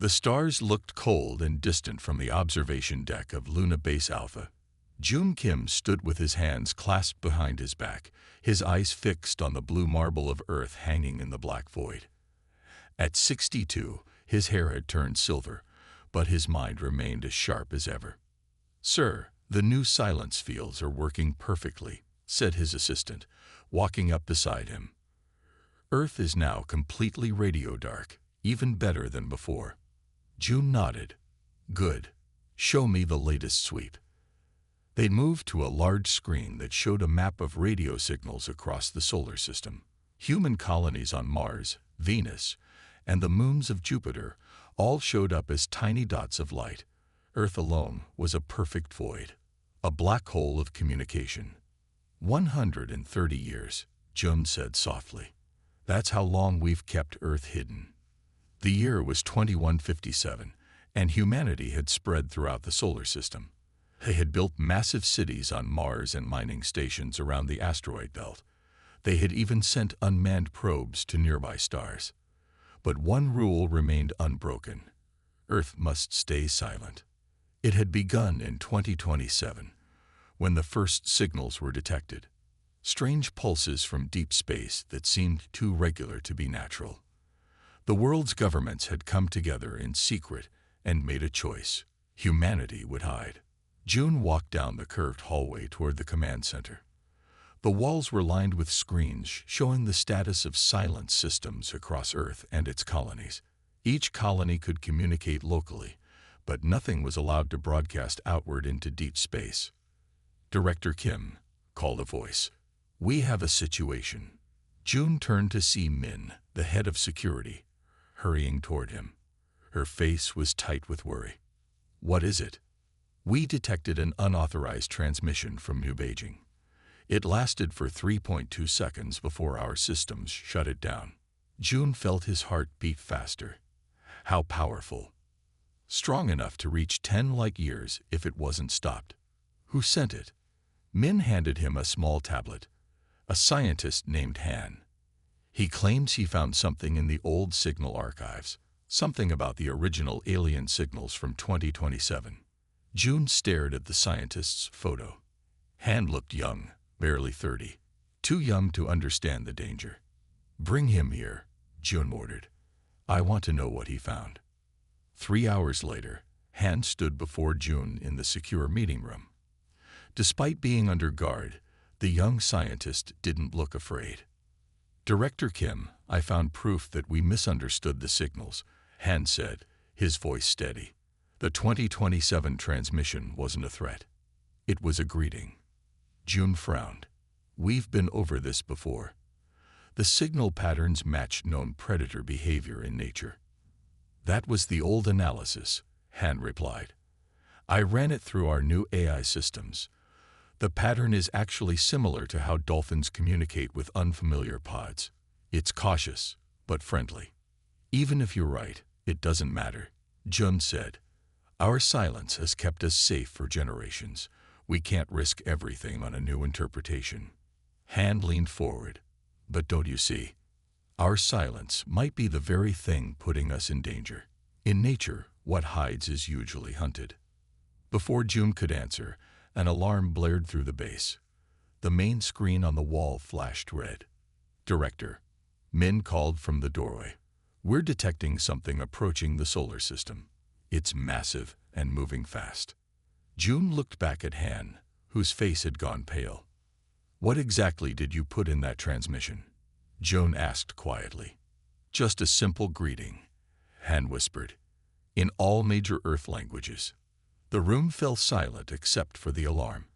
The stars looked cold and distant from the observation deck of Luna Base Alpha. June Kim stood with his hands clasped behind his back, his eyes fixed on the blue marble of Earth hanging in the black void. At 62, his hair had turned silver, but his mind remained as sharp as ever. "Sir, the new silence fields are working perfectly," said his assistant, walking up beside him. "Earth is now completely radio dark, even better than before." June nodded. "Good. Show me the latest sweep." They moved to a large screen that showed a map of radio signals across the solar system. Human colonies on Mars, Venus, and the moons of Jupiter all showed up as tiny dots of light. Earth alone was a perfect void, a black hole of communication. 130 years, June said softly. "That's how long we've kept Earth hidden." The year was 2157, and humanity had spread throughout the solar system. They had built massive cities on Mars and mining stations around the asteroid belt. They had even sent unmanned probes to nearby stars. But one rule remained unbroken: Earth must stay silent. It had begun in 2027, when the first signals were detected. Strange pulses from deep space that seemed too regular to be natural. The world's governments had come together in secret and made a choice. Humanity would hide. June walked down the curved hallway toward the command center. The walls were lined with screens showing the status of silence systems across Earth and its colonies. Each colony could communicate locally, but nothing was allowed to broadcast outward into deep space. "Director Kim," called a voice. "We have a situation." June turned to see Min, the head of security, hurrying toward him. Her face was tight with worry. "What is it?" "We detected an unauthorized transmission from New Beijing. It lasted for 3.2 seconds before our systems shut it down." June felt his heart beat faster. How powerful. Strong enough to reach 10 light years if it wasn't stopped. Who sent it? Min handed him a small tablet. "A scientist named Han. He claims he found something in the old signal archives, something about the original alien signals from 2027. June stared at the scientist's photo. Han looked young, barely 30, too young to understand the danger. "Bring him here," June ordered. "I want to know what he found." 3 hours later, Han stood before June in the secure meeting room. Despite being under guard, the young scientist didn't look afraid. "Director Kim, I found proof that we misunderstood the signals," Han said, his voice steady. "The 2027 transmission wasn't a threat. It was a greeting." June frowned. "We've been over this before." The signal patterns matched known predator behavior in nature. "That was the old analysis," Han replied. "I ran it through our new AI systems. The pattern is actually similar to how dolphins communicate with unfamiliar pods. It's cautious, but friendly." "Even if you're right, it doesn't matter," Jun said. "Our silence has kept us safe for generations. We can't risk everything on a new interpretation." Han leaned forward. "But don't you see? Our silence might be the very thing putting us in danger. In nature, what hides is usually hunted." Before June could answer, an alarm blared through the base. The main screen on the wall flashed red. "Director," Min called from the doorway. "We're detecting something approaching the solar system. It's massive and moving fast." June looked back at Han, whose face had gone pale. "What exactly did you put in that transmission?" June asked quietly. "Just a simple greeting," Han whispered, "in all major Earth languages." The room fell silent except for the alarm.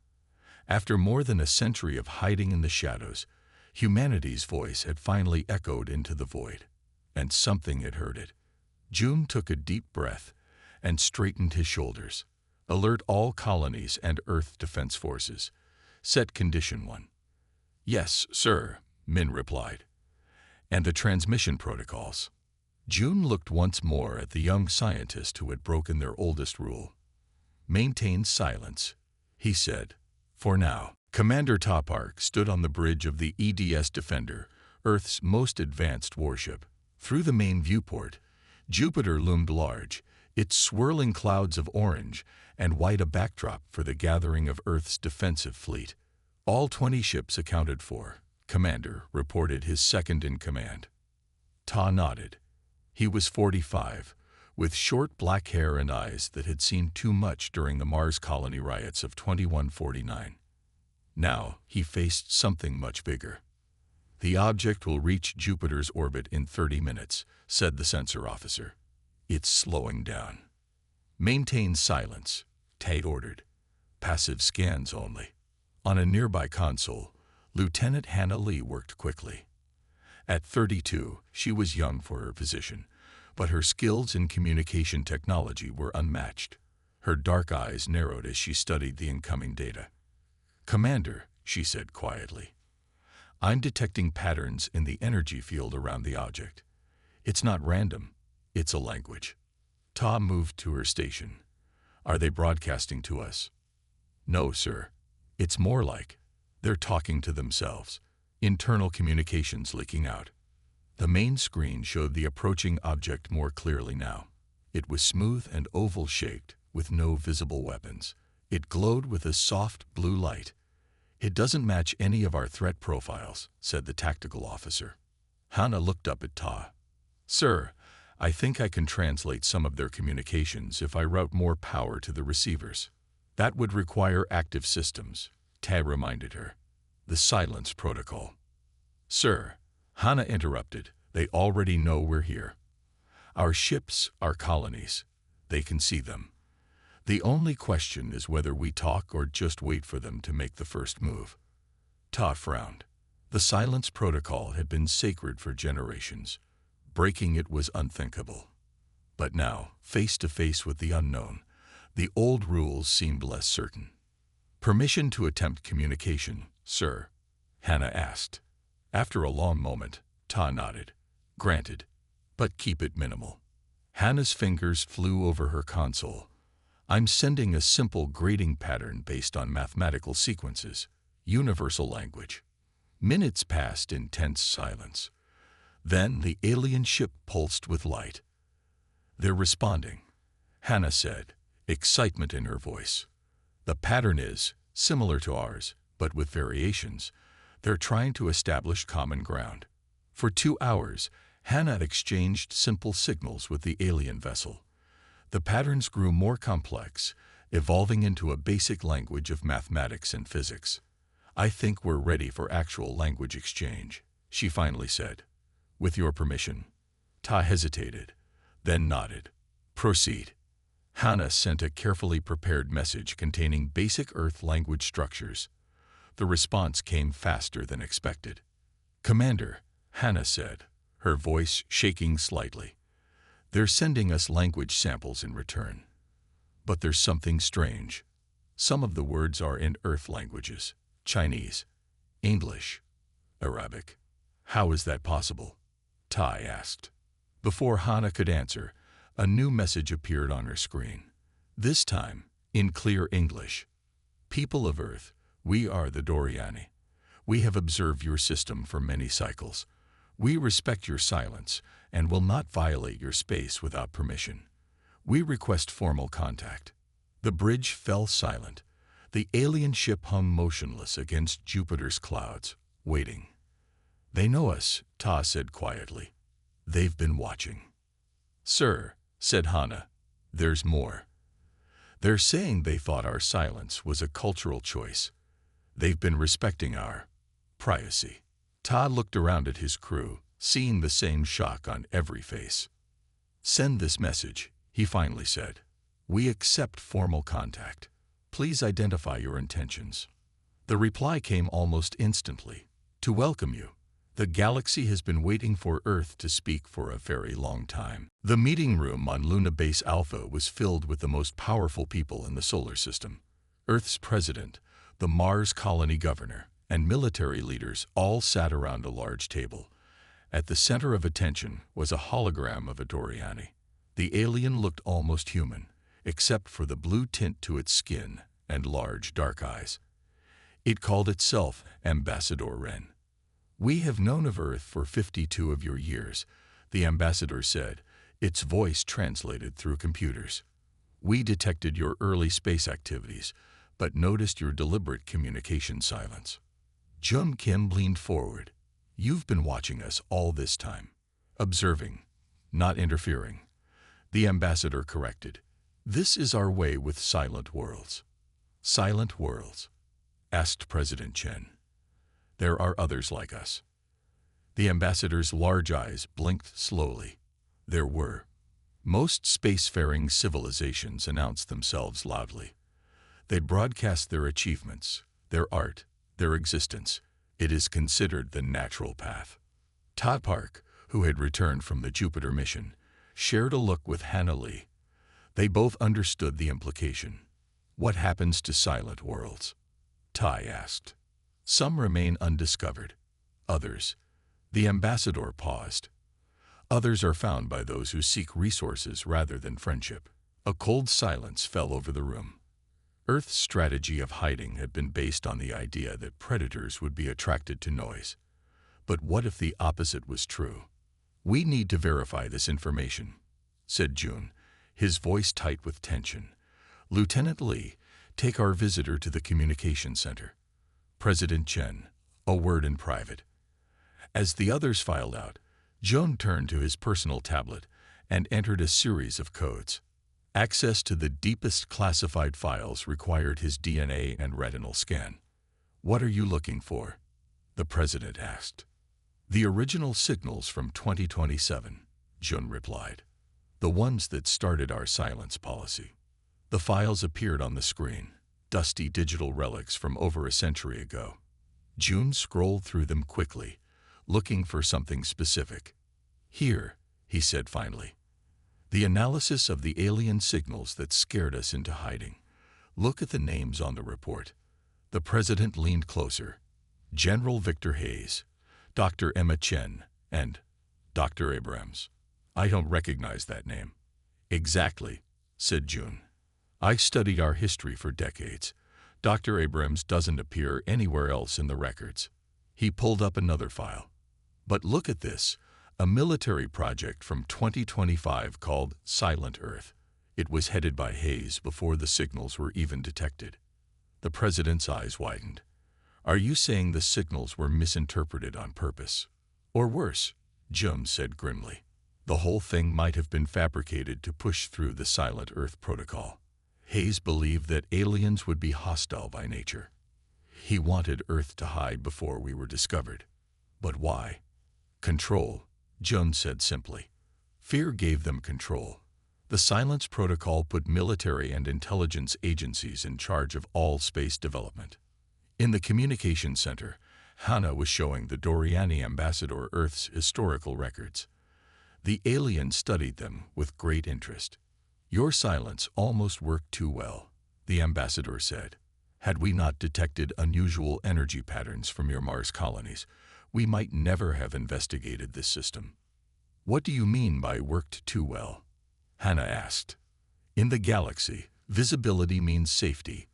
After more than a century of hiding in the shadows, humanity's voice had finally echoed into the void, and something had heard it. June took a deep breath and straightened his shoulders. "Alert all colonies and Earth Defense Forces. Set Condition 1. "Yes, sir," Min replied. "And the transmission protocols." June looked once more at the young scientist who had broken their oldest rule. "Maintain silence," he said, "for now." Commander Topark stood on the bridge of the EDS Defender, Earth's most advanced warship. Through the main viewport, Jupiter loomed large, its swirling clouds of orange and white a backdrop for the gathering of Earth's defensive fleet. All 20 ships accounted for, Commander reported his second-in-command. Ta nodded. He was 45, with short black hair and eyes that had seen too much during the Mars colony riots of 2149. Now he faced something much bigger. "The object will reach Jupiter's orbit in 30 minutes, said the sensor officer. "It's slowing down." "Maintain silence," Tate ordered. "Passive scans only." On a nearby console, Lieutenant Hannah Lee worked quickly. At 32, she was young for her position, but her skills in communication technology were unmatched. Her dark eyes narrowed as she studied the incoming data. "Commander," she said quietly, "I'm detecting patterns in the energy field around the object. It's not random, it's a language." Ta moved to her station. "Are they broadcasting to us?" "No, sir. It's more like they're talking to themselves. Internal communications leaking out." The main screen showed the approaching object more clearly now. It was smooth and oval-shaped, with no visible weapons. It glowed with a soft blue light. "It doesn't match any of our threat profiles," said the tactical officer. Hannah looked up at Ta. "Sir, I think I can translate some of their communications if I route more power to the receivers." "That would require active systems," Ta reminded her. "The silence protocol." "Sir," Hannah interrupted, "they already know we're here. Our ships are colonies. They can see them. The only question is whether we talk or just wait for them to make the first move." Ta frowned. The silence protocol had been sacred for generations. Breaking it was unthinkable. But now, face to face with the unknown, the old rules seemed less certain. "Permission to attempt communication, sir?" Hannah asked. After a long moment, Ta nodded. "Granted, but keep it minimal." Hannah's fingers flew over her console. "I'm sending a simple grading pattern based on mathematical sequences, universal language." Minutes passed in tense silence. Then the alien ship pulsed with light. "They're responding," Hannah said, excitement in her voice. "The pattern is similar to ours, but with variations. They're trying to establish common ground." For 2 hours, Hannah exchanged simple signals with the alien vessel. The patterns grew more complex, evolving into a basic language of mathematics and physics. "I think we're ready for actual language exchange," she finally said. "With your permission." Ta hesitated, then nodded. "Proceed." Hannah sent a carefully prepared message containing basic Earth language structures. The response came faster than expected. "Commander," Hannah said, her voice shaking slightly, "they're sending us language samples in return. But there's something strange. Some of the words are in Earth languages: Chinese, English, Arabic." "How is that possible?" Ta asked. Before Hannah could answer, a new message appeared on her screen. This time, in clear English. "People of Earth, we are the Doriani. We have observed your system for many cycles. We respect your silence and will not violate your space without permission. We request formal contact." The bridge fell silent. The alien ship hung motionless against Jupiter's clouds, waiting. "They know us," Ta said quietly. "They've been watching." "Sir," said Hannah, "there's more. They're saying they thought our silence was a cultural choice. They've been respecting our privacy." Ta looked around at his crew, seeing the same shock on every face. "Send this message," he finally said. "We accept formal contact. Please identify your intentions." The reply came almost instantly. "To welcome you. The galaxy has been waiting for Earth to speak for a very long time." The meeting room on Luna Base Alpha was filled with the most powerful people in the solar system. Earth's president, the Mars colony governor, and military leaders all sat around a large table. At the center of attention was a hologram of a Doriani. The alien looked almost human, except for the blue tint to its skin and large dark eyes. It called itself Ambassador Wren. "We have known of Earth for 52 of your years," the ambassador said, its voice translated through computers. "We detected your early space activities, but noticed your deliberate communication silence." Jung Kim leaned forward. "You've been watching us all this time. Observing, not interfering." The ambassador corrected. "This is our way with silent worlds." "Silent worlds?" asked President Chen. "There are others like us." The ambassador's large eyes blinked slowly. There were. Most spacefaring civilizations announced themselves loudly. They broadcast their achievements, their art, their existence. It is considered the natural path. Todd Park, who had returned from the Jupiter mission, shared a look with Hannah Lee. They both understood the implication. "What happens to silent worlds?" Tai asked. "Some remain undiscovered. Others." The ambassador paused. "Others are found by those who seek resources rather than friendship." A cold silence fell over the room. Earth's strategy of hiding had been based on the idea that predators would be attracted to noise. But what if the opposite was true? "We need to verify this information," said June, his voice tight with tension. "Lieutenant Lee, take our visitor to the communication center." "President Chen, a word in private." As the others filed out, June turned to his personal tablet and entered a series of codes. Access to the deepest classified files required his DNA and retinal scan. "What are you looking for?" the president asked. "The original signals from 2027, Jun replied. "The ones that started our silence policy." The files appeared on the screen, dusty digital relics from over a century ago. Jun scrolled through them quickly, looking for something specific. "Here," he said finally. "The analysis of the alien signals that scared us into hiding. Look at the names on the report." The president leaned closer. "General Victor Hayes, Dr. Emma Chen, and Dr. Abrams." "I don't recognize that name." "Exactly," said June. "I studied our history for decades. Dr. Abrams doesn't appear anywhere else in the records." He pulled up another file. "But look at this, a military project from 2025 called Silent Earth. It was headed by Hayes before the signals were even detected." The president's eyes widened. "Are you saying the signals were misinterpreted on purpose? Or worse," Jum said grimly, "the whole thing might have been fabricated to push through the Silent Earth protocol." Hayes believed that aliens would be hostile by nature. He wanted Earth to hide before we were discovered. But why? "Control," Jun said simply. "Fear gave them control. The Silence Protocol put military and intelligence agencies in charge of all space development." In the communication center, Hannah was showing the Doriani ambassador Earth's historical records. The alien studied them with great interest. "Your silence almost worked too well," the ambassador said. "Had we not detected unusual energy patterns from your Mars colonies, we might never have investigated this system." "What do you mean by worked too well?" Hannah asked. "In the galaxy, visibility means safety,"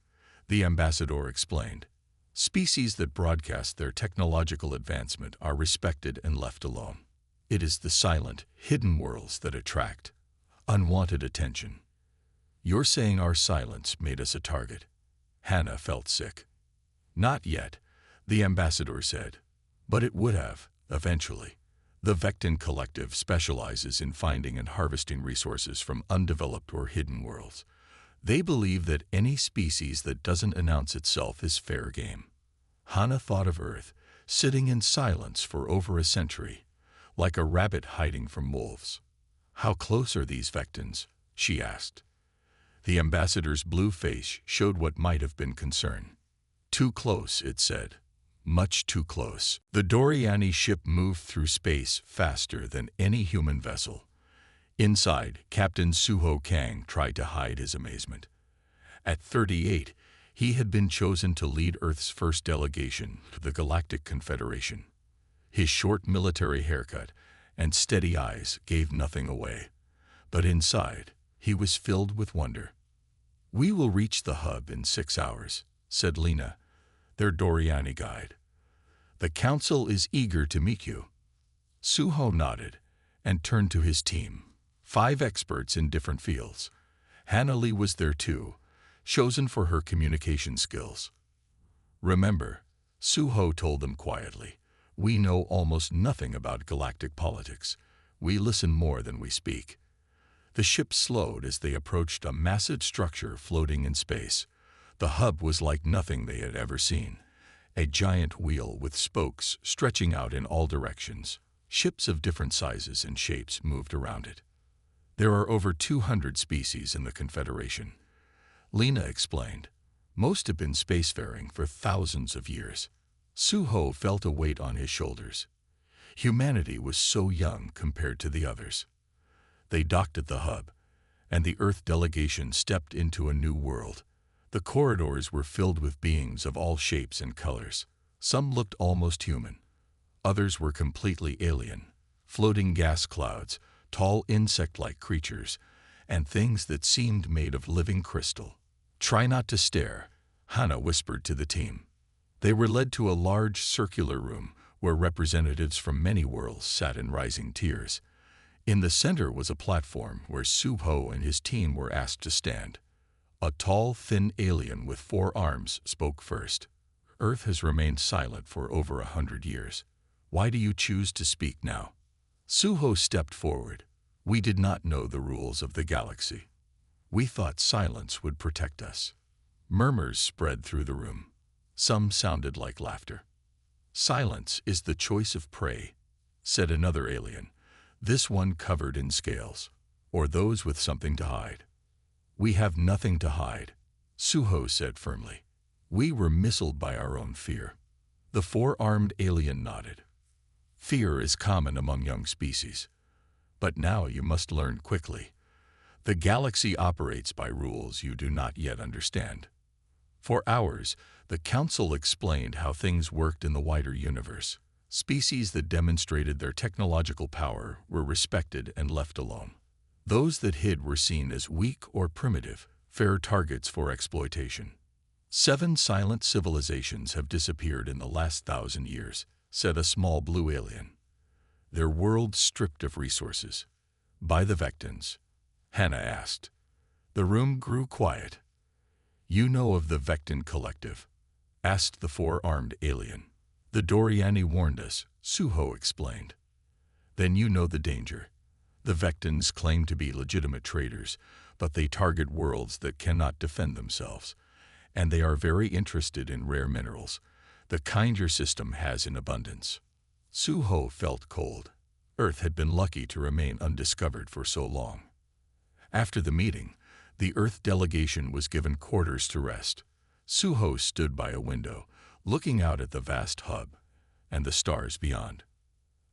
the ambassador explained. "Species that broadcast their technological advancement are respected and left alone. It is the silent, hidden worlds that attract unwanted attention." "You're saying our silence made us a target?" Hannah felt sick. "Not yet," the ambassador said. "But it would have, eventually. The Vectin Collective specializes in finding and harvesting resources from undeveloped or hidden worlds. They believe that any species that doesn't announce itself is fair game." Hannah thought of Earth, sitting in silence for over a century, like a rabbit hiding from wolves. "How close are these Vectins?" she asked. The ambassador's blue face showed what might have been concern. "Too close," it said. "Much too close." The Doriani ship moved through space faster than any human vessel. Inside, Captain Suho Kang tried to hide his amazement. At 38, he had been chosen to lead Earth's first delegation to the Galactic Confederation. His short military haircut and steady eyes gave nothing away. But inside, he was filled with wonder. "We will reach the hub in 6 hours," said Lena, their Doriani guide. "The council is eager to meet you." Suho nodded and turned to his team. 5 experts in different fields. Hannah Lee was there too, chosen for her communication skills. Remember, Suho told them quietly, we know almost nothing about galactic politics. We listen more than we speak. The ship slowed as they approached a massive structure floating in space. The hub was like nothing they had ever seen. A giant wheel with spokes stretching out in all directions. Ships of different sizes and shapes moved around it. There are over 200 species in the Confederation. Lena explained. Most have been spacefaring for thousands of years. Suho felt a weight on his shoulders. Humanity was so young compared to the others. They docked at the hub, and the Earth delegation stepped into a new world. The corridors were filled with beings of all shapes and colors. Some looked almost human. Others were completely alien. Floating gas clouds, tall insect-like creatures, and things that seemed made of living crystal. Try not to stare, Hannah whispered to the team. They were led to a large circular room where representatives from many worlds sat in rising tiers. In the center was a platform where Suho and his team were asked to stand. A tall, thin alien with 4 arms spoke first. Earth has remained silent for over 100 years. Why do you choose to speak now? Suho stepped forward. We did not know the rules of the galaxy. We thought silence would protect us. Murmurs spread through the room. Some sounded like laughter. Silence is the choice of prey, said another alien, this one covered in scales, or those with something to hide. We have nothing to hide, Suho said firmly. We were missiled by our own fear. The 4-armed alien nodded. Fear is common among young species. But now you must learn quickly. The galaxy operates by rules you do not yet understand. For hours, the Council explained how things worked in the wider universe. Species that demonstrated their technological power were respected and left alone. Those that hid were seen as weak or primitive, fair targets for exploitation. 7 silent civilizations have disappeared in the last 1,000 years, said a small blue alien. Their world stripped of resources. By the Vectans? Hannah asked. The room grew quiet. You know of the Vectan Collective? Asked the 4-armed alien. The Doriani warned us, Suho explained. Then you know the danger. The Vectans claim to be legitimate traders, but they target worlds that cannot defend themselves. And they are very interested in rare minerals, the kind your system has in abundance. Suho felt cold. Earth had been lucky to remain undiscovered for so long. After the meeting, the Earth delegation was given quarters to rest. Suho stood by a window, looking out at the vast hub and the stars beyond.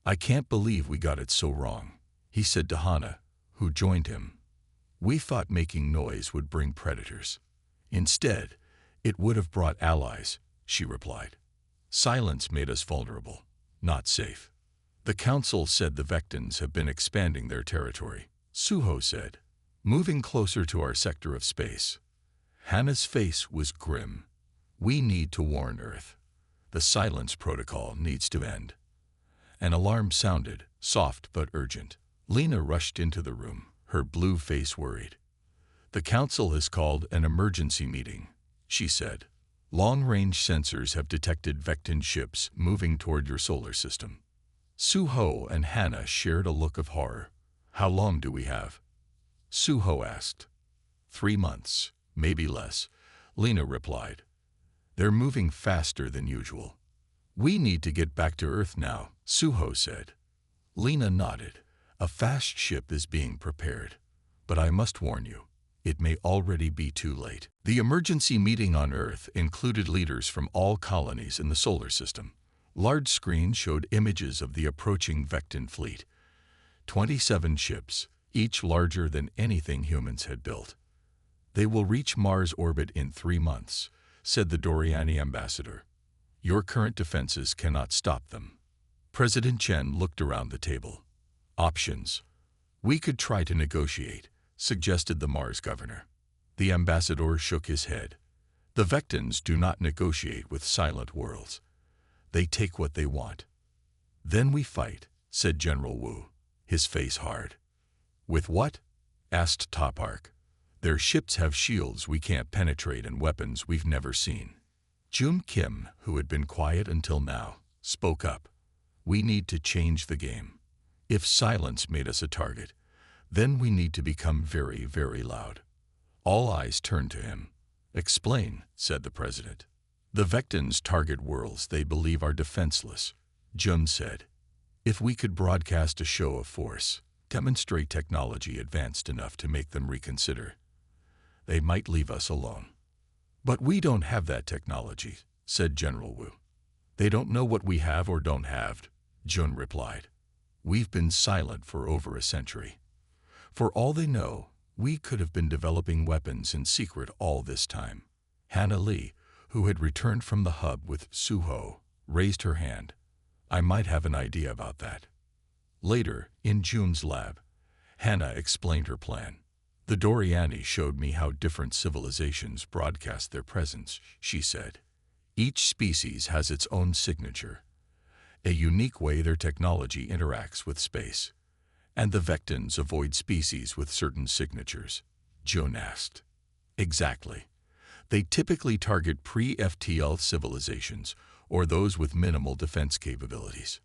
I can't believe we got it so wrong, he said to Hannah, who joined him. We thought making noise would bring predators. Instead, it would have brought allies, she replied. Silence made us vulnerable, not safe. The Council said the Vectans have been expanding their territory, Suho said, moving closer to our sector of space. Hannah's face was grim. We need to warn Earth. The silence protocol needs to end. An alarm sounded, soft but urgent. Lena rushed into the room, her blue face worried. The Council has called an emergency meeting, she said. Long-range sensors have detected Vectan ships moving toward your solar system. Suho and Hannah shared a look of horror. How long do we have? Suho asked. 3 months, maybe less, Lena replied. They're moving faster than usual. We need to get back to Earth now, Suho said. Lena nodded. A fast ship is being prepared. But I must warn you, it may already be too late. The emergency meeting on Earth included leaders from all colonies in the solar system. Large screens showed images of the approaching Vectan fleet. 27 ships, each larger than anything humans had built. They will reach Mars orbit in 3 months, said the Doriani ambassador. Your current defenses cannot stop them. President Chen looked around the table. Options. We could try to negotiate, suggested the Mars governor. The ambassador shook his head. The Vectans do not negotiate with silent worlds. They take what they want. Then we fight, said General Wu, his face hard. With what? Asked Topark. Their ships have shields we can't penetrate and weapons we've never seen. June Kim, who had been quiet until now, spoke up. We need to change the game. If silence made us a target, then we need to become very, very loud. All eyes turned to him. Explain, said the president. The Vectans target worlds they believe are defenseless, Jun said. If we could broadcast a show of force, demonstrate technology advanced enough to make them reconsider, they might leave us alone. But we don't have that technology, said General Wu. They don't know what we have or don't have, Jun replied. We've been silent for over a century. For all they know, we could have been developing weapons in secret all this time. Hannah Lee, who had returned from the hub with Suho, raised her hand. I might have an idea about that. Later, in Jun's lab, Hannah explained her plan. The Doriani showed me how different civilizations broadcast their presence, she said. Each species has its own signature, a unique way their technology interacts with space. And the Vectans avoid species with certain signatures, Jun asked. Exactly. They typically target pre-FTL civilizations or those with minimal defense capabilities.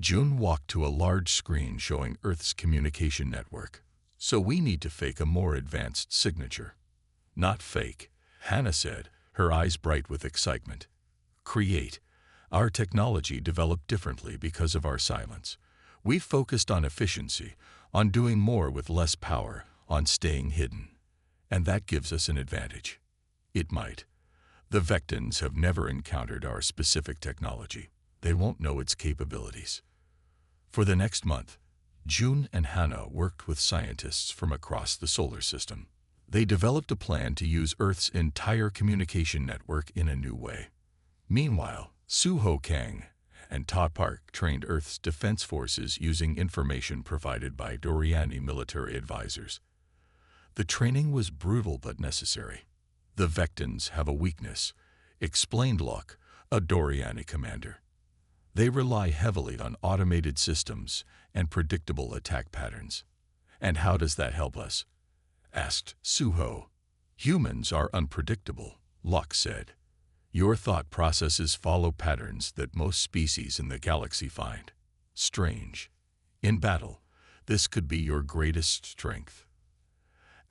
Jun walked to a large screen showing Earth's communication network. So we need to fake a more advanced signature. Not fake, Hannah said, her eyes bright with excitement. Create. Our technology developed differently because of our silence. We focused on efficiency, on doing more with less power, on staying hidden. And that gives us an advantage. It might. The Vectans have never encountered our specific technology. They won't know its capabilities. For the next month, Jun and Hannah worked with scientists from across the solar system. They developed a plan to use Earth's entire communication network in a new way. Meanwhile, Suho Kang and Topark trained Earth's defense forces using information provided by Doriani military advisors. The training was brutal but necessary. The Vectans have a weakness, explained Locke, a Doriani commander. They rely heavily on automated systems and predictable attack patterns. And how does that help us? Asked Suho. Humans are unpredictable, Locke said. Your thought processes follow patterns that most species in the galaxy find strange. In battle, this could be your greatest strength.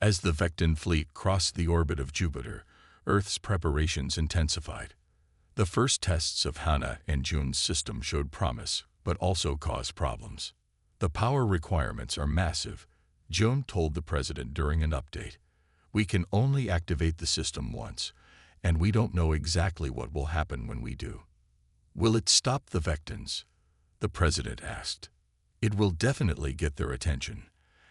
As the Vectan fleet crossed the orbit of Jupiter, Earth's preparations intensified. The first tests of Hannah and Jun's system showed promise, but also caused problems. The power requirements are massive, Jun told the president during an update. We can only activate the system once, and we don't know exactly what will happen when we do. Will it stop the Vectans? The president asked. It will definitely get their attention,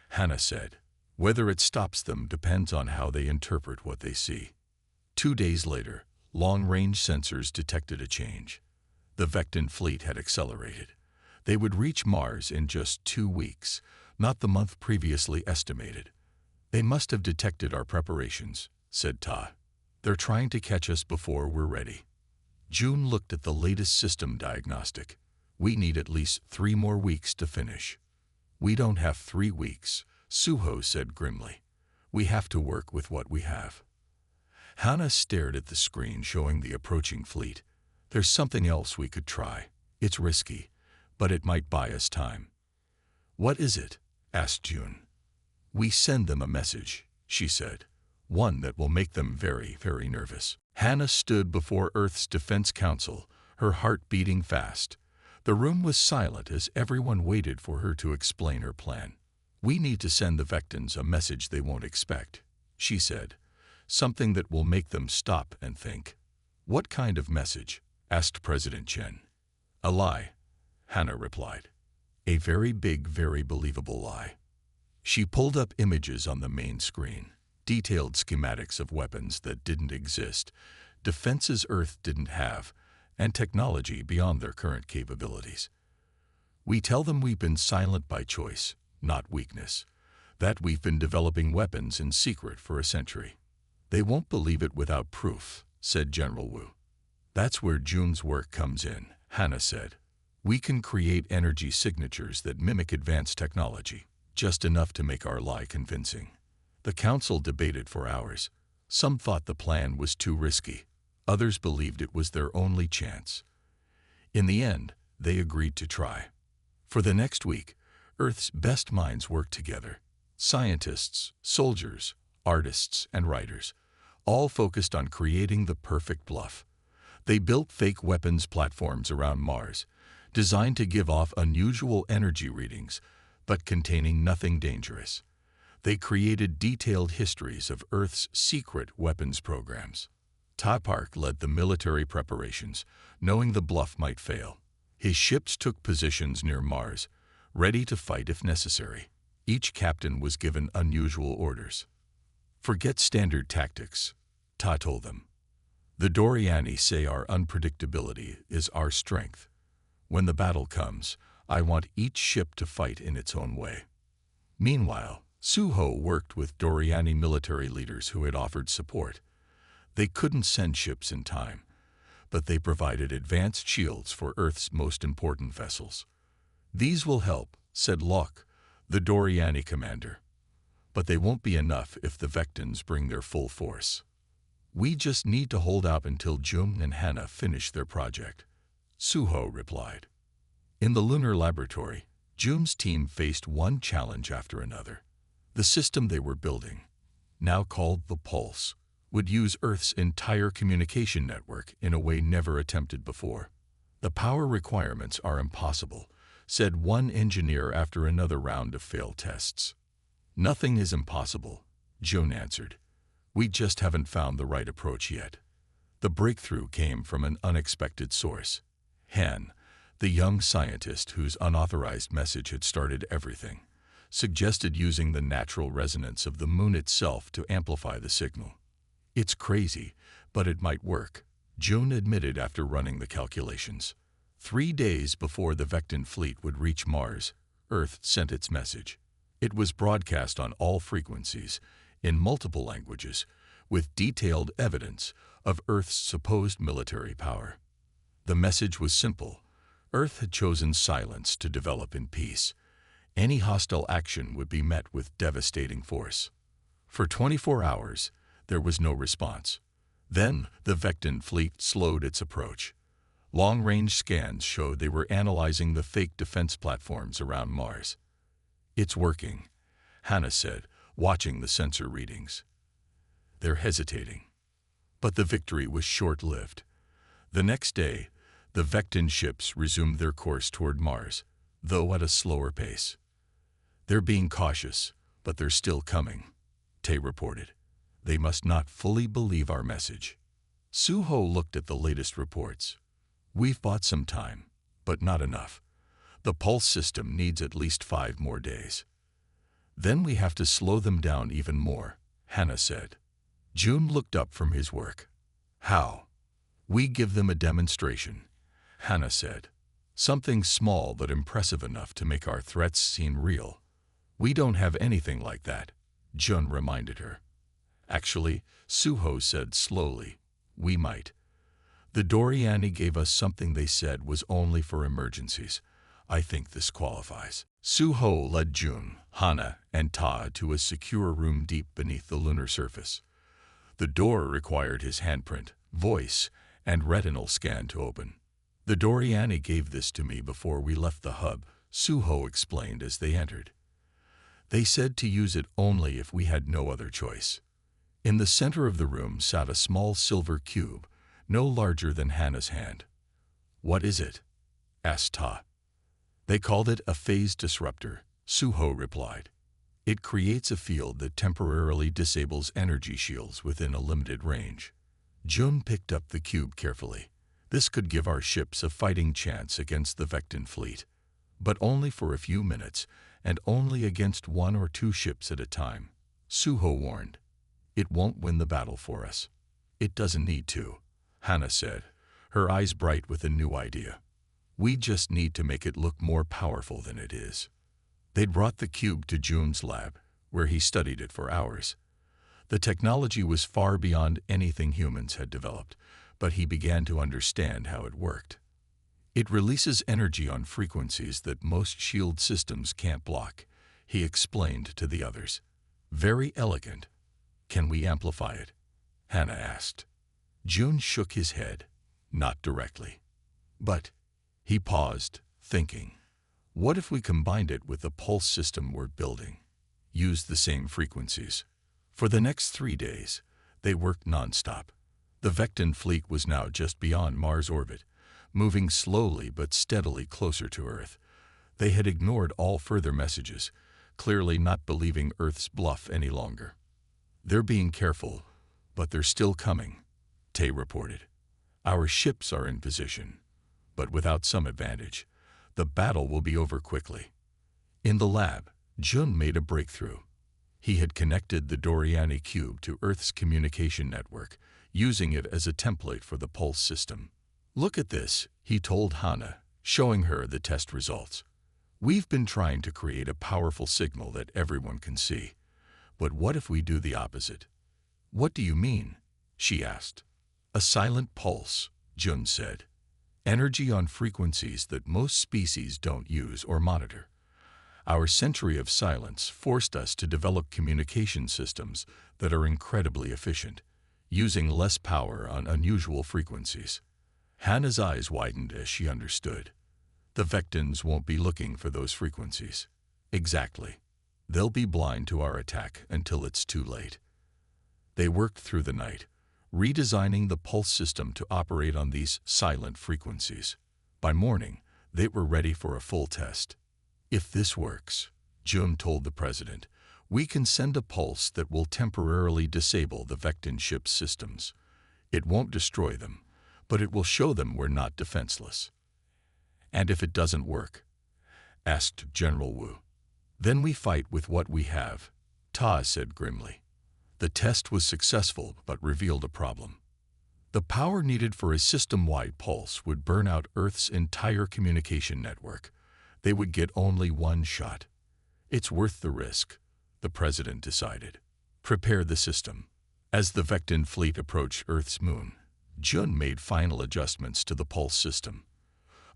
Hannah said. Whether it stops them depends on how they interpret what they see. 2 days later, long-range sensors detected a change. The Vectan fleet had accelerated. They would reach Mars in just 2 weeks, not the month previously estimated. They must have detected our preparations, said Ta. They're trying to catch us before we're ready. Jun looked at the latest system diagnostic. We need at least 3 more weeks to finish. We don't have 3 weeks, Suho said grimly. We have to work with what we have. Hannah stared at the screen showing the approaching fleet. There's something else we could try. It's risky, but it might buy us time. What is it? Asked Jun. We send them a message, she said. One that will make them very, very nervous. Hannah stood before Earth's Defense Council, her heart beating fast. The room was silent as everyone waited for her to explain her plan. We need to send the Vectans a message they won't expect, she said. Something that will make them stop and think. What kind of message? Asked President Chen. A lie, Hannah replied. A very big, very believable lie. She pulled up images on the main screen. Detailed schematics of weapons that didn't exist, defenses Earth didn't have, and technology beyond their current capabilities. We tell them we've been silent by choice, not weakness, that we've been developing weapons in secret for a century. They won't believe it without proof, said General Wu. That's where Jun's work comes in, Hannah said. We can create energy signatures that mimic advanced technology. just enough to make our lie convincing. The council debated for hours. Some thought the plan was too risky. Others believed it was their only chance. In the end, they agreed to try. For the next week, Earth's best minds worked together. Scientists, soldiers, artists, and writers, all focused on creating the perfect bluff. They built fake weapons platforms around Mars, designed to give off unusual energy readings, but containing nothing dangerous. They created detailed histories of Earth's secret weapons programs. Park led the military preparations, knowing the bluff might fail. His ships took positions near Mars, ready to fight if necessary. Each captain was given unusual orders. "Forget standard tactics," Ta told them. "The Doriani say our unpredictability is our strength. When the battle comes, I want each ship to fight in its own way." Meanwhile, Suho worked with Doriani military leaders who had offered support. They couldn't send ships in time, but they provided advanced shields for Earth's most important vessels. "These will help," said Locke, the Doriani commander. "But they won't be enough if the Vectans bring their full force. We just need to hold out until Jung and Hannah finish their project," Suho replied. In the lunar laboratory, Jung's team faced one challenge after another. The system they were building, now called the Pulse, would use Earth's entire communication network in a way never attempted before. "The power requirements are impossible," said one engineer after another round of failed tests. "Nothing is impossible," Jung answered. "We just haven't found the right approach yet." The breakthrough came from an unexpected source. Han, the young scientist whose unauthorized message had started everything, suggested using the natural resonance of the moon itself to amplify the signal. "It's crazy, but it might work," Jung admitted after running the calculations. 3 days before the Vectan fleet would reach Mars, Earth sent its message. It was broadcast on all frequencies, in multiple languages, with detailed evidence of Earth's supposed military power. The message was simple. Earth had chosen silence to develop in peace. Any hostile action would be met with devastating force. For 24 hours, there was no response. Then, the Vectan fleet slowed its approach. Long-range scans showed they were analyzing the fake defense platforms around Mars. "It's working," Hannah said, watching the sensor readings. "They're hesitating." But the victory was short-lived. The next day, the Vectan ships resumed their course toward Mars, though at a slower pace. "They're being cautious, but they're still coming," Tay reported. "They must not fully believe our message." Suho looked at the latest reports. "We've bought some time, but not enough. The pulse system needs at least 5 more days. Then we have to slow them down even more," Hannah said. June looked up from his work. "How?" "We give them a demonstration," Hannah said. "Something small but impressive enough to make our threats seem real." "We don't have anything like that," Jun reminded her. "Actually," Suho said slowly, "we might. The Doriani gave us something they said was only for emergencies. I think this qualifies." Suho led Jun, Hannah, and Ta to a secure room deep beneath the lunar surface. The door required his handprint, voice, and retinal scan to open. "The Doriani gave this to me before we left the hub," Suho explained as they entered. "They said to use it only if we had no other choice." In the center of the room sat a small silver cube, no larger than Hannah's hand. "What is it?" asked Ta. "They called it a phase disruptor," Suho replied. "It creates a field that temporarily disables energy shields within a limited range." Jun picked up the cube carefully. "This could give our ships a fighting chance against the Vectan fleet, but only for a few minutes and only against 1 or 2 ships at a time," Suho warned. "It won't win the battle for us." "It doesn't need to," Hannah said, her eyes bright with a new idea. "We just need to make it look more powerful than it is." They'd brought the cube to Jun's lab, where he studied it for hours. The technology was far beyond anything humans had developed, but he began to understand how it worked. "It releases energy on frequencies that most shield systems can't block," he explained to the others. Very elegant. Can we amplify it? Hannah asked. June shook his head. Not directly. But he paused, thinking. What if we combined it with the pulse system we're building? Use the same frequencies. For the next 3 days, they worked nonstop. The Vectin fleet was now just beyond Mars' orbit, moving slowly but steadily closer to Earth. They had ignored all further messages, clearly not believing Earth's bluff any longer. They're being careful, but they're still coming, Tay reported. Our ships are in position, but without some advantage. The battle will be over quickly. In the lab, Jun made a breakthrough. He had connected the Doriani cube to Earth's communication network, using it as a template for the pulse system. Look at this, he told Hannah, showing her the test results. We've been trying to create a powerful signal that everyone can see. But what if we do the opposite? What do you mean? She asked. A silent pulse, Jun said. Energy on frequencies that most species don't use or monitor. Our century of silence forced us to develop communication systems that are incredibly efficient, using less power on unusual frequencies. Hannah's eyes widened as she understood. The Vectins won't be looking for those frequencies. Exactly. They'll be blind to our attack until it's too late. They worked through the night, redesigning the pulse system to operate on these silent frequencies. By morning, they were ready for a full test. If this works, Jun told the president, we can send a pulse that will temporarily disable the Vectin ship's systems. It won't destroy them, but it will show them we're not defenseless. And if it doesn't work? Asked General Wu. Then we fight with what we have, Ta said grimly. The test was successful but revealed a problem. The power needed for a system-wide pulse would burn out Earth's entire communication network. They would get only one shot. It's worth the risk, the president decided. Prepare the system. As the Vectin fleet approached Earth's moon, Jun made final adjustments to the pulse system.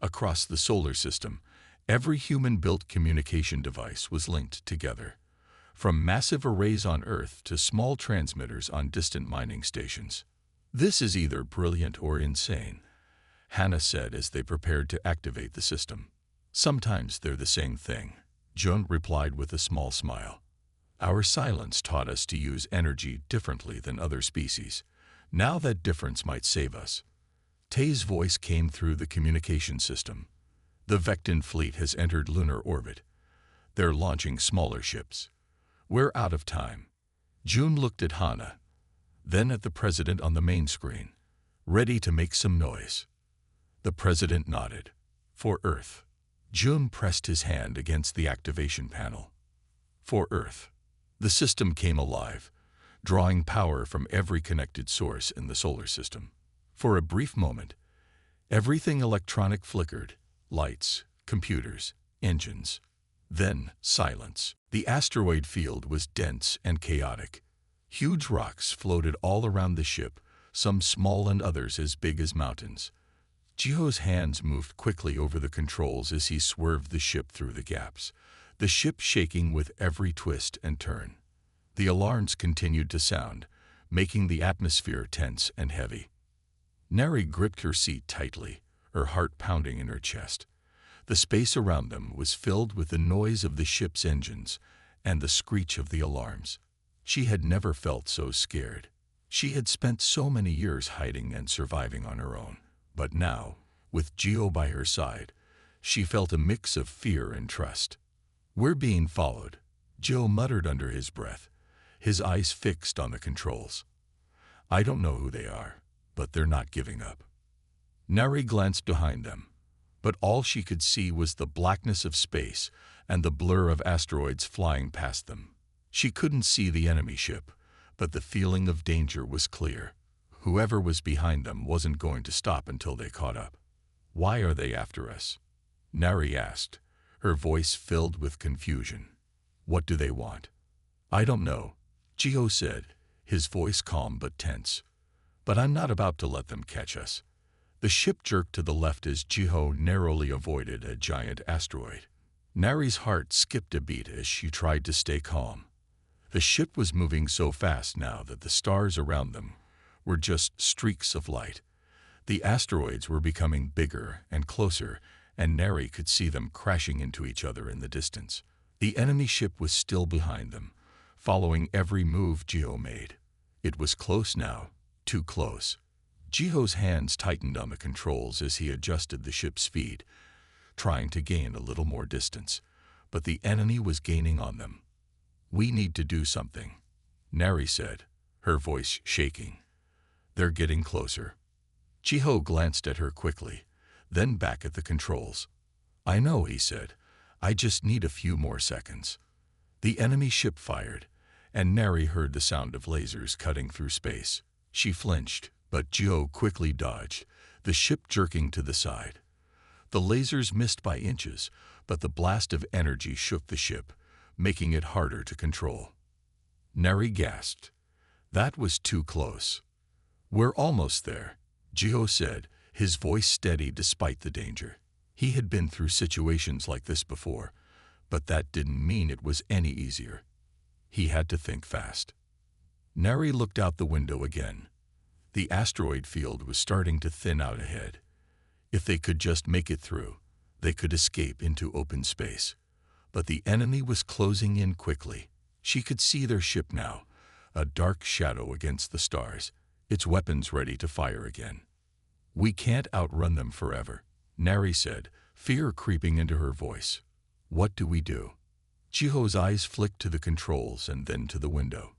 Across the solar system, every human-built communication device was linked together, from massive arrays on Earth to small transmitters on distant mining stations. This is either brilliant or insane, Hannah said as they prepared to activate the system. Sometimes they're the same thing, Jun replied with a small smile. Our silence taught us to use energy differently than other species. Now that difference might save us. Tay's voice came through the communication system. The Vectin fleet has entered lunar orbit. They're launching smaller ships. We're out of time. Jun looked at Hannah, then at the president on the main screen, ready to make some noise. The president nodded. For Earth. Jun pressed his hand against the activation panel. For Earth. The system came alive, drawing power from every connected source in the solar system. For a brief moment, everything electronic flickered, lights, computers, engines. Then silence. The asteroid field was dense and chaotic. Huge rocks floated all around the ship, some small and others as big as mountains. Jiho's hands moved quickly over the controls as he swerved the ship through the gaps, the ship shaking with every twist and turn. The alarms continued to sound, making the atmosphere tense and heavy. Neri gripped her seat tightly, her heart pounding in her chest. The space around them was filled with the noise of the ship's engines and the screech of the alarms. She had never felt so scared. She had spent so many years hiding and surviving on her own. But now, with Gio by her side, she felt a mix of fear and trust. We're being followed, Gio muttered under his breath, his eyes fixed on the controls. I don't know who they are, but they're not giving up. Neri glanced behind them, but all she could see was the blackness of space and the blur of asteroids flying past them. She couldn't see the enemy ship, but the feeling of danger was clear. Whoever was behind them wasn't going to stop until they caught up. Why are they after us? Neri asked, her voice filled with confusion. What do they want? I don't know, Gio said, his voice calm but tense. But I'm not about to let them catch us. The ship jerked to the left as Gio narrowly avoided a giant asteroid. Nari's heart skipped a beat as she tried to stay calm. The ship was moving so fast now that the stars around them were just streaks of light. The asteroids were becoming bigger and closer, and Nari could see them crashing into each other in the distance. The enemy ship was still behind them, following every move Jiho made. It was close now, too close. Jiho's hands tightened on the controls as he adjusted the ship's speed, trying to gain a little more distance, but the enemy was gaining on them. "We need to do something," Nari said, her voice shaking. "They're getting closer." Jiho glanced at her quickly, then back at the controls. "I know," he said. "I just need a few more seconds." The enemy ship fired, and Nari heard the sound of lasers cutting through space. She flinched, but Jiho quickly dodged, the ship jerking to the side. The lasers missed by inches, but the blast of energy shook the ship, making it harder to control. Nari gasped. That was too close. "We're almost there," Jiho said, his voice steady despite the danger. He had been through situations like this before, but that didn't mean it was any easier. He had to think fast. Nari looked out the window again. The asteroid field was starting to thin out ahead. If they could just make it through, they could escape into open space. But the enemy was closing in quickly. She could see their ship now, a dark shadow against the stars, its weapons ready to fire again. "We can't outrun them forever," Nari said, fear creeping into her voice. "What do we do?" Jiho's eyes flicked to the controls and then to the window.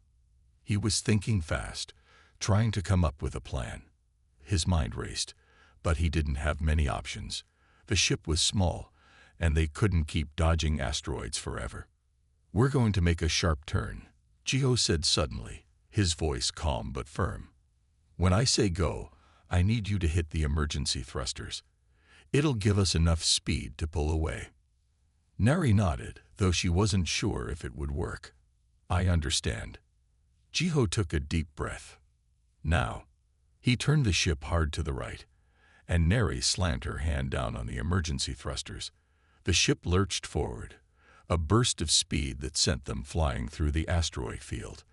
He was thinking fast, trying to come up with a plan. His mind raced, but he didn't have many options. The ship was small, and they couldn't keep dodging asteroids forever. "We're going to make a sharp turn," Jiho said suddenly, his voice calm but firm. "When I say go, I need you to hit the emergency thrusters. It'll give us enough speed to pull away." Nari nodded, though she wasn't sure if it would work. "I understand." Jiho took a deep breath. Now, he turned the ship hard to the right, and Nari slammed her hand down on the emergency thrusters. The ship lurched forward, a burst of speed that sent them flying through the asteroid field.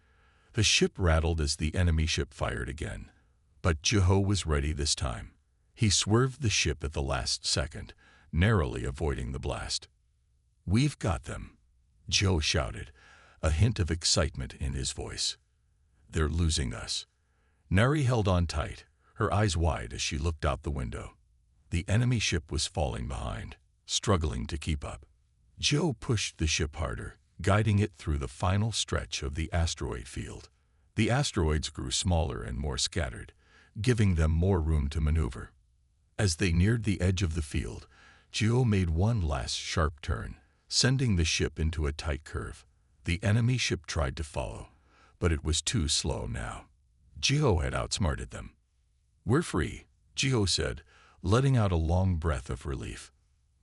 The ship rattled as the enemy ship fired again, but Jiho was ready this time. He swerved the ship at the last second, narrowly avoiding the blast. "We've got them," Jiho shouted, a hint of excitement in his voice. "They're losing us." Nari held on tight, her eyes wide as she looked out the window. The enemy ship was falling behind, struggling to keep up. Jiho pushed the ship harder, guiding it through the final stretch of the asteroid field. The asteroids grew smaller and more scattered, giving them more room to maneuver. As they neared the edge of the field, Jiho made one last sharp turn, sending the ship into a tight curve. The enemy ship tried to follow, but it was too slow now. Jiho had outsmarted them. "We're free," Jiho said, letting out a long breath of relief.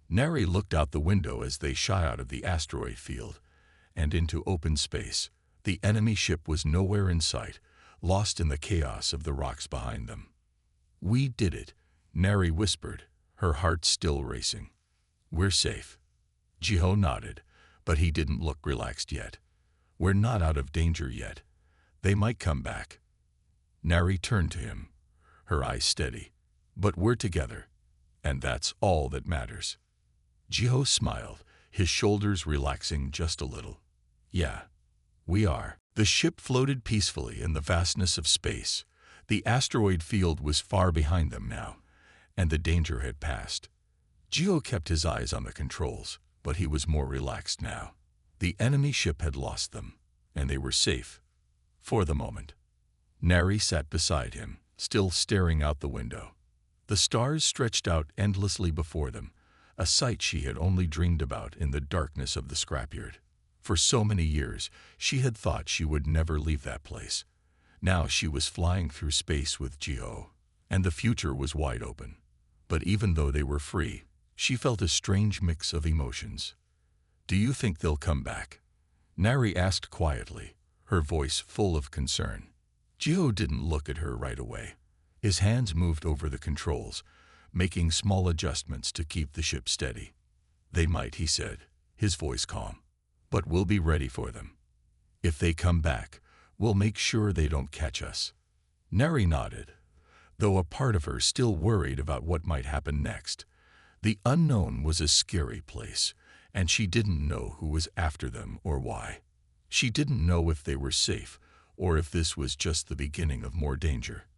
Nari looked out the window as they shot out of the asteroid field and into open space. The enemy ship was nowhere in sight, lost in the chaos of the rocks behind them. "We did it," Nari whispered, her heart still racing. "We're safe." Jiho nodded, but he didn't look relaxed yet. "We're not out of danger yet. They might come back." Nari turned to him, her eyes steady. "But we're together, and that's all that matters." Jiho smiled, his shoulders relaxing just a little. "Yeah, we are." The ship floated peacefully in the vastness of space. The asteroid field was far behind them now, and the danger had passed. Jiho kept his eyes on the controls, but he was more relaxed now. The enemy ship had lost them, and they were safe. For the moment. Nari sat beside him, still staring out the window. The stars stretched out endlessly before them, a sight she had only dreamed about in the darkness of the scrapyard. For so many years, she had thought she would never leave that place. Now she was flying through space with Jiho, and the future was wide open. But even though they were free, she felt a strange mix of emotions. "Do you think they'll come back?" Nari asked quietly, her voice full of concern. Jiho didn't look at her right away. His hands moved over the controls, making small adjustments to keep the ship steady. "They might," he said, his voice calm. "But we'll be ready for them. If they come back, we'll make sure they don't catch us." Neri nodded, though a part of her still worried about what might happen next. The unknown was a scary place, and she didn't know who was after them or why. She didn't know if they were safe or if this was just the beginning of more danger.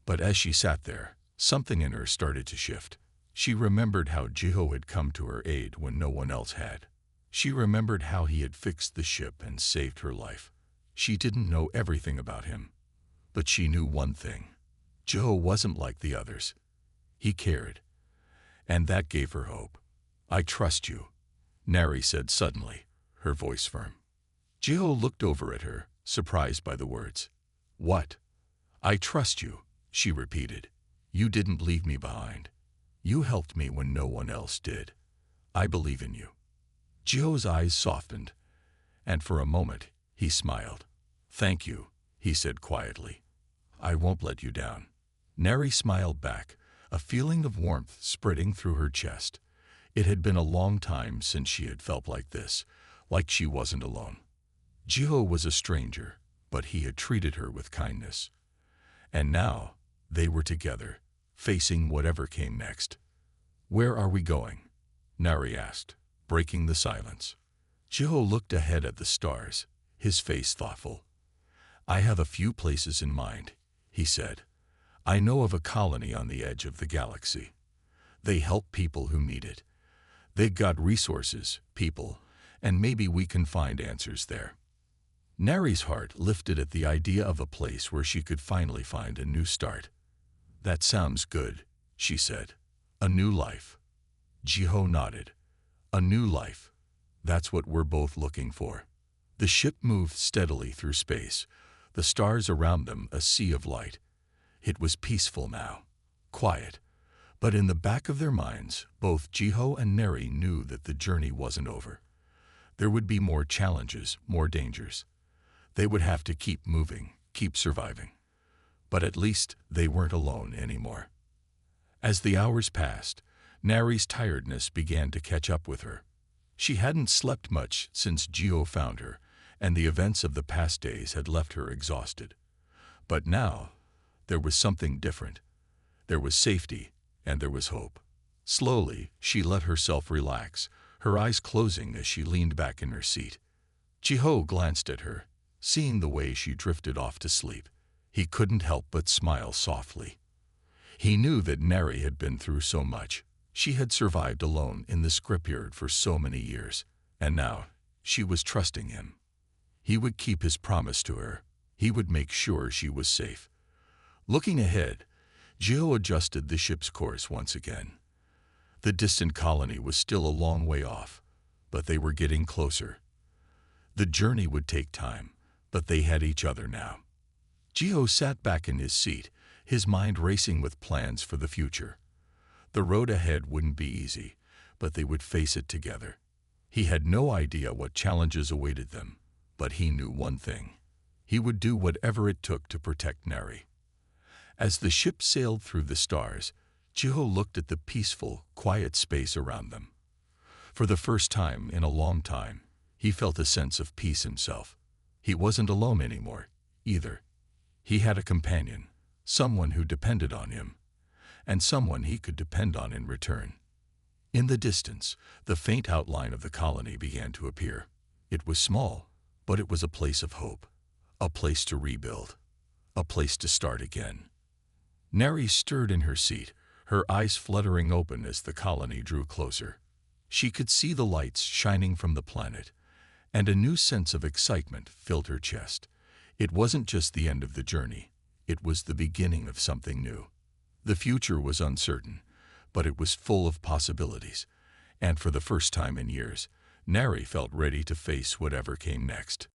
But as she sat there, something in her started to shift. She remembered how Jiho had come to her aid when no one else had. She remembered how he had fixed the ship and saved her life. She didn't know everything about him, but she knew one thing. Jiho wasn't like the others. He cared, and that gave her hope. "I trust you," Neri said suddenly, her voice firm. Jiho looked over at her, surprised by the words. "What?" "I trust you," she repeated. "You didn't leave me behind. You helped me when no one else did. I believe in you." Jiho's eyes softened, and for a moment he smiled. "Thank you," he said quietly. "I won't let you down." Neri smiled back, a feeling of warmth spreading through her chest. It had been a long time since she had felt like this, like she wasn't alone. Jiho was a stranger, but he had treated her with kindness. And now they were together, facing whatever came next. "Where are we going?" Neri asked, breaking the silence. Jiho looked ahead at the stars, his face thoughtful. "I have a few places in mind," he said. "I know of a colony on the edge of the galaxy. They help people who need it. They've got resources, people, and maybe we can find answers there." Neri's heart lifted at the idea of a place where she could finally find a new start. "That sounds good," she said. "A new life." Jiho nodded. "A new life. That's what we're both looking for." The ship moved steadily through space, the stars around them a sea of light. It was peaceful now, quiet, but in the back of their minds, both Jiho and Neri knew that the journey wasn't over. There would be more challenges, more dangers. They would have to keep moving, keep surviving. But at least they weren't alone anymore. As the hours passed, Neri's tiredness began to catch up with her. She hadn't slept much since Jiho found her, and the events of the past days had left her exhausted. But now, there was something different. There was safety, and there was hope. Slowly, she let herself relax, her eyes closing as she leaned back in her seat. Jiho glanced at her, seeing the way she drifted off to sleep. He couldn't help but smile softly. He knew that Neri had been through so much. She had survived alone in the scriptyard for so many years, and now she was trusting him. He would keep his promise to her. He would make sure she was safe. Looking ahead, Jiho adjusted the ship's course once again. The distant colony was still a long way off, but they were getting closer. The journey would take time, but they had each other now. Jiho sat back in his seat, his mind racing with plans for the future. The road ahead wouldn't be easy, but they would face it together. He had no idea what challenges awaited them, but he knew one thing. He would do whatever it took to protect Neri. As the ship sailed through the stars, Jiho looked at the peaceful, quiet space around them. For the first time in a long time, he felt a sense of peace himself. He wasn't alone anymore, either. He had a companion, someone who depended on him, and someone he could depend on in return. In the distance, the faint outline of the colony began to appear. It was small, but it was a place of hope, a place to rebuild, a place to start again. Neri stirred in her seat, her eyes fluttering open as the colony drew closer. She could see the lights shining from the planet, and a new sense of excitement filled her chest. It wasn't just the end of the journey, it was the beginning of something new. The future was uncertain, but it was full of possibilities, and for the first time in years, Neri felt ready to face whatever came next.